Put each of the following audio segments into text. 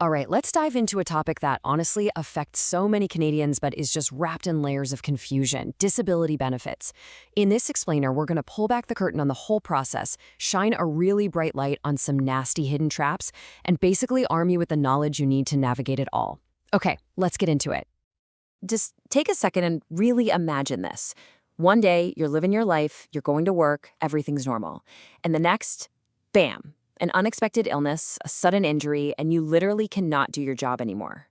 All right, let's dive into a topic that honestly affects so many Canadians but is just wrapped in layers of confusion: disability benefits. In this explainer, we're going to pull back the curtain on the whole process, shine a really bright light on some nasty hidden traps, and basically arm you with the knowledge you need to navigate it all. Okay, let's get into it. Just take a second and really imagine this. One day, you're living your life, you're going to work, everything's normal. And the next, bam, an unexpected illness, a sudden injury, and you literally cannot do your job anymore.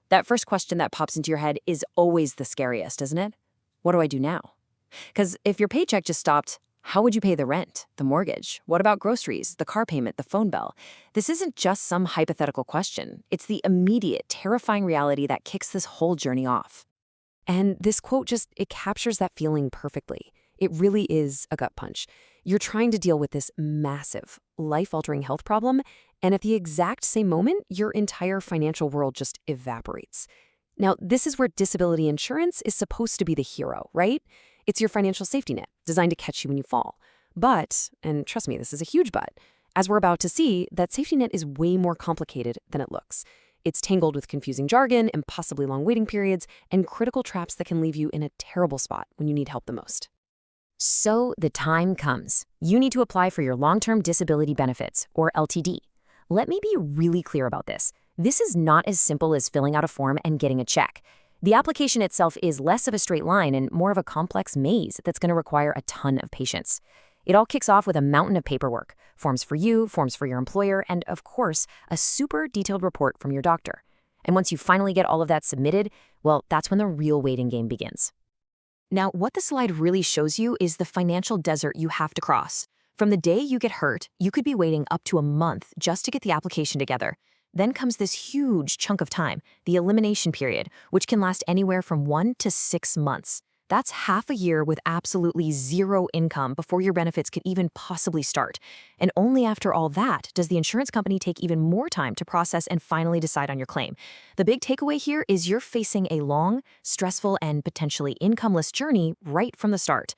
That first question that pops into your head is always the scariest, isn't it? What do I do now? Because if your paycheck just stopped, how would you pay the rent, the mortgage? What about groceries, the car payment, the phone bill? This isn't just some hypothetical question. It's the immediate, terrifying reality that kicks this whole journey off. And this quote it captures that feeling perfectly. It really is a gut punch. You're trying to deal with this massive, life-altering health problem, and at the exact same moment, your entire financial world just evaporates. Now, this is where disability insurance is supposed to be the hero, right? It's your financial safety net, designed to catch you when you fall. But, and trust me, this is a huge but, as we're about to see, that safety net is way more complicated than it looks. It's tangled with confusing jargon, impossibly long waiting periods, and critical traps that can leave you in a terrible spot when you need help the most. So the time comes. You need to apply for your long-term disability benefits, or LTD. Let me be really clear about this. This is not as simple as filling out a form and getting a check. The application itself is less of a straight line and more of a complex maze that's going to require a ton of patience. It all kicks off with a mountain of paperwork: forms for you, forms for your employer, and of course, a super detailed report from your doctor. And once you finally get all of that submitted, well, that's when the real waiting game begins. Now, what the slide really shows you is the financial desert you have to cross. From the day you get hurt, you could be waiting up to a month just to get the application together. Then comes this huge chunk of time, the elimination period, which can last anywhere from 1 to 6 months. That's half a year with absolutely zero income before your benefits could even possibly start. And only after all that does the insurance company take even more time to process and finally decide on your claim. The big takeaway here is you're facing a long, stressful, and potentially incomeless journey right from the start.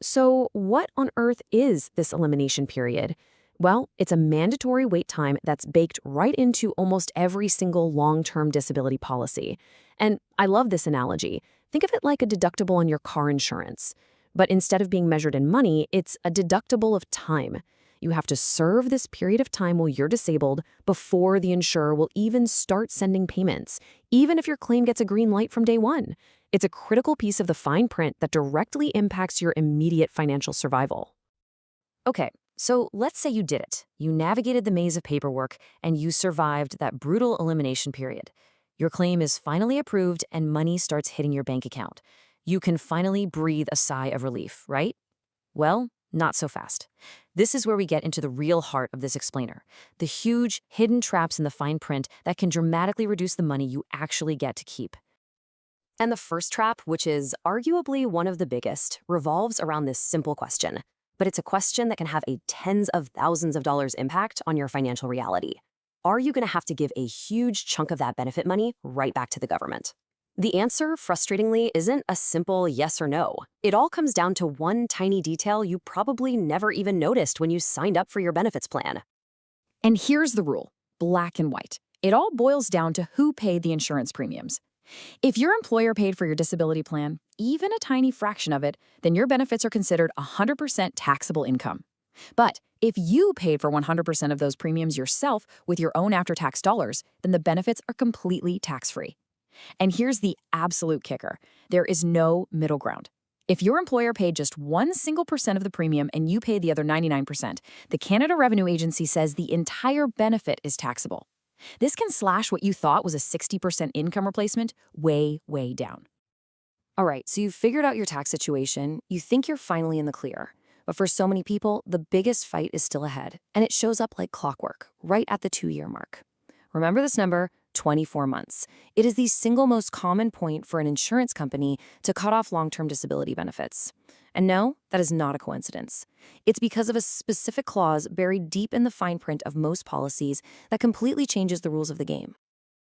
So what on earth is this elimination period? Well, it's a mandatory wait time that's baked right into almost every single long-term disability policy. And I love this analogy. Think of it like a deductible on your car insurance. But instead of being measured in money, it's a deductible of time. You have to serve this period of time while you're disabled before the insurer will even start sending payments, even if your claim gets a green light from day one. It's a critical piece of the fine print that directly impacts your immediate financial survival. Okay, so let's say you did it. You navigated the maze of paperwork, and you survived that brutal elimination period. Your claim is finally approved and money starts hitting your bank account. You can finally breathe a sigh of relief, right? Well, not so fast. This is where we get into the real heart of this explainer: the huge, hidden traps in the fine print that can dramatically reduce the money you actually get to keep. And the first trap, which is arguably one of the biggest, revolves around this simple question. But it's a question that can have a tens of thousands of dollars impact on your financial reality. Are you going to have to give a huge chunk of that benefit money right back to the government? The answer, frustratingly, isn't a simple yes or no. It all comes down to one tiny detail you probably never even noticed when you signed up for your benefits plan. And here's the rule, black and white. It all boils down to who paid the insurance premiums. If your employer paid for your disability plan, even a tiny fraction of it, then your benefits are considered 100% taxable income. But if you paid for 100% of those premiums yourself with your own after-tax dollars, then the benefits are completely tax-free. And here's the absolute kicker. There is no middle ground. If your employer paid just 1% of the premium and you paid the other 99%, the Canada Revenue Agency says the entire benefit is taxable. This can slash what you thought was a 60% income replacement way, way down. All right, so you've figured out your tax situation. You think you're finally in the clear. But for so many people, the biggest fight is still ahead, and it shows up like clockwork, right at the 2-year mark. Remember this number: 24 months. It is the single most common point for an insurance company to cut off long-term disability benefits. And no, that is not a coincidence. It's because of a specific clause buried deep in the fine print of most policies that completely changes the rules of the game.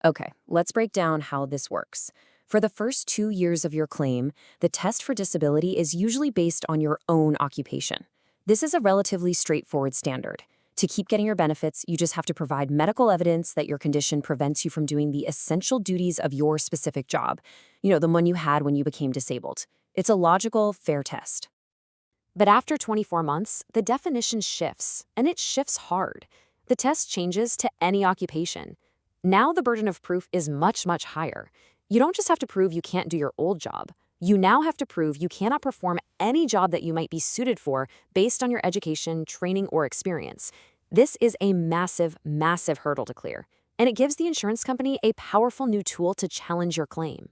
Okay, let's break down how this works. For the first 2 years of your claim, the test for disability is usually based on your own occupation. This is a relatively straightforward standard. To keep getting your benefits, you just have to provide medical evidence that your condition prevents you from doing the essential duties of your specific job, the one you had when you became disabled. It's a logical, fair test. But after 24 months, the definition shifts, and it shifts hard. The test changes to any occupation. Now the burden of proof is much, much higher. You don't just have to prove you can't do your old job. You now have to prove you cannot perform any job that you might be suited for based on your education, training, or experience. This is a massive, massive hurdle to clear, and it gives the insurance company a powerful new tool to challenge your claim.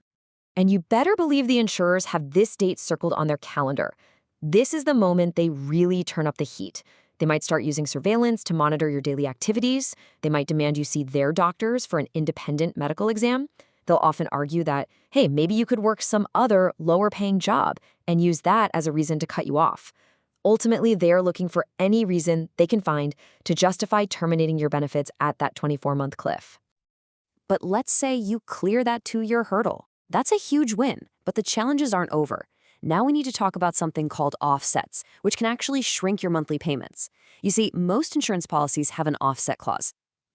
And you better believe the insurers have this date circled on their calendar. This is the moment they really turn up the heat. They might start using surveillance to monitor your daily activities. They might demand you see their doctors for an independent medical exam. They'll often argue that, hey, maybe you could work some other lower-paying job and use that as a reason to cut you off. Ultimately, they're looking for any reason they can find to justify terminating your benefits at that 24-month cliff. But let's say you clear that 2-year hurdle. That's a huge win, but the challenges aren't over. Now we need to talk about something called offsets, which can actually shrink your monthly payments. You see, most insurance policies have an offset clause.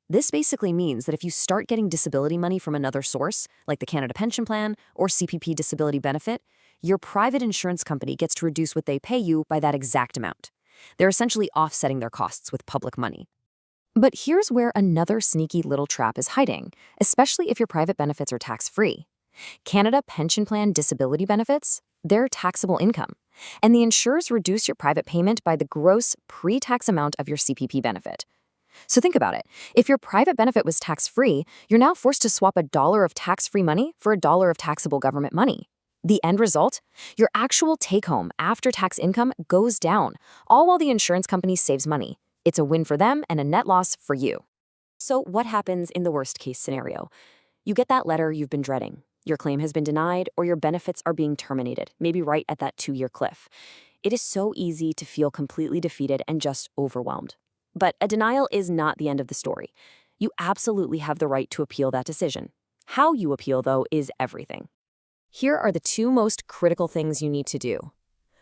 This basically means that if you start getting disability money from another source, like the Canada Pension Plan or CPP disability benefit, your private insurance company gets to reduce what they pay you by that exact amount. They're essentially offsetting their costs with public money. But here's where another sneaky little trap is hiding, especially if your private benefits are tax-free. Canada Pension Plan disability benefits, they're taxable income, and the insurers reduce your private payment by the gross pre-tax amount of your CPP benefit. So think about it. If your private benefit was tax-free, you're now forced to swap $1 of tax-free money for $1 of taxable government money. The end result? Your actual take-home after-tax income goes down, all while the insurance company saves money. It's a win for them and a net loss for you. So what happens in the worst-case scenario? You get that letter you've been dreading. Your claim has been denied, or your benefits are being terminated, maybe right at that 2-year cliff. It is so easy to feel completely defeated and just overwhelmed. But a denial is not the end of the story. You absolutely have the right to appeal that decision. How you appeal, though, is everything. Here are the 2 most critical things you need to do.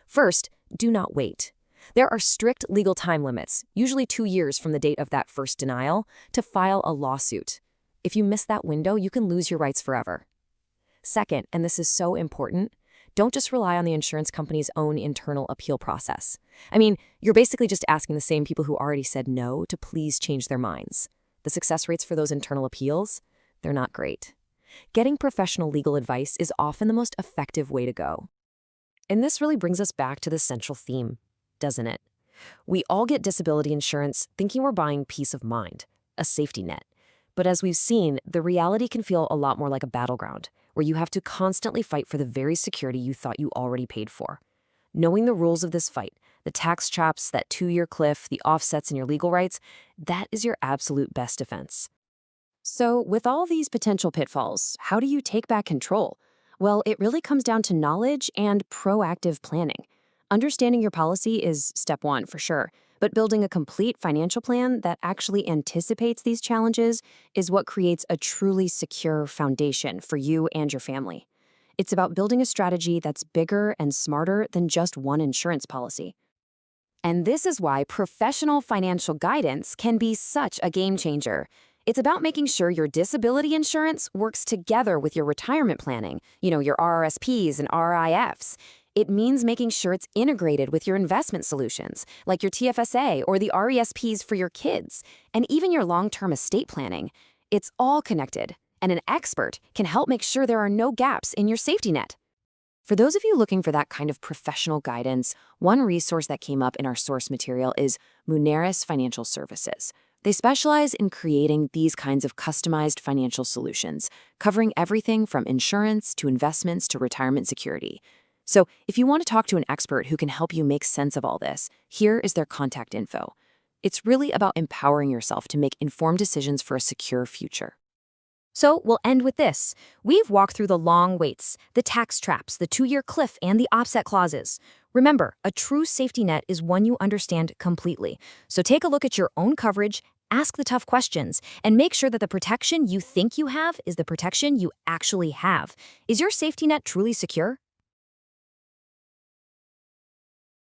First, do not wait. There are strict legal time limits, usually 2 years from the date of that first denial, to file a lawsuit. If you miss that window, you can lose your rights forever. Second, and this is so important, don't just rely on the insurance company's own internal appeal process. I mean, you're basically just asking the same people who already said no to please change their minds. The success rates for those internal appeals, they're not great. Getting professional legal advice is often the most effective way to go. And this really brings us back to the central theme, doesn't it? We all get disability insurance thinking we're buying peace of mind, a safety net. But as we've seen, the reality can feel a lot more like a battleground, where you have to constantly fight for the very security you thought you already paid for. Knowing the rules of this fight, the tax traps, that 2-year cliff, the offsets in your legal rights, that is your absolute best defense. So with all these potential pitfalls, how do you take back control? Well, it really comes down to knowledge and proactive planning. Understanding your policy is step 1 for sure, but building a complete financial plan that actually anticipates these challenges is what creates a truly secure foundation for you and your family. It's about building a strategy that's bigger and smarter than just one insurance policy. And this is why professional financial guidance can be such a game changer. It's about making sure your disability insurance works together with your retirement planning, your RRSPs and RIFs. It means making sure it's integrated with your investment solutions, like your TFSA or the RESPs for your kids, and even your long-term estate planning. It's all connected, and an expert can help make sure there are no gaps in your safety net. For those of you looking for that kind of professional guidance, one resource that came up in our source material is Muneris Financial Services. They specialize in creating these kinds of customized financial solutions, covering everything from insurance to investments to retirement security. So if you want to talk to an expert who can help you make sense of all this, here is their contact info. It's really about empowering yourself to make informed decisions for a secure future. So we'll end with this. We've walked through the long waits, the tax traps, the 2-year cliff, and the offset clauses. Remember, a true safety net is one you understand completely. So take a look at your own coverage, ask the tough questions, and make sure that the protection you think you have is the protection you actually have. Is your safety net truly secure?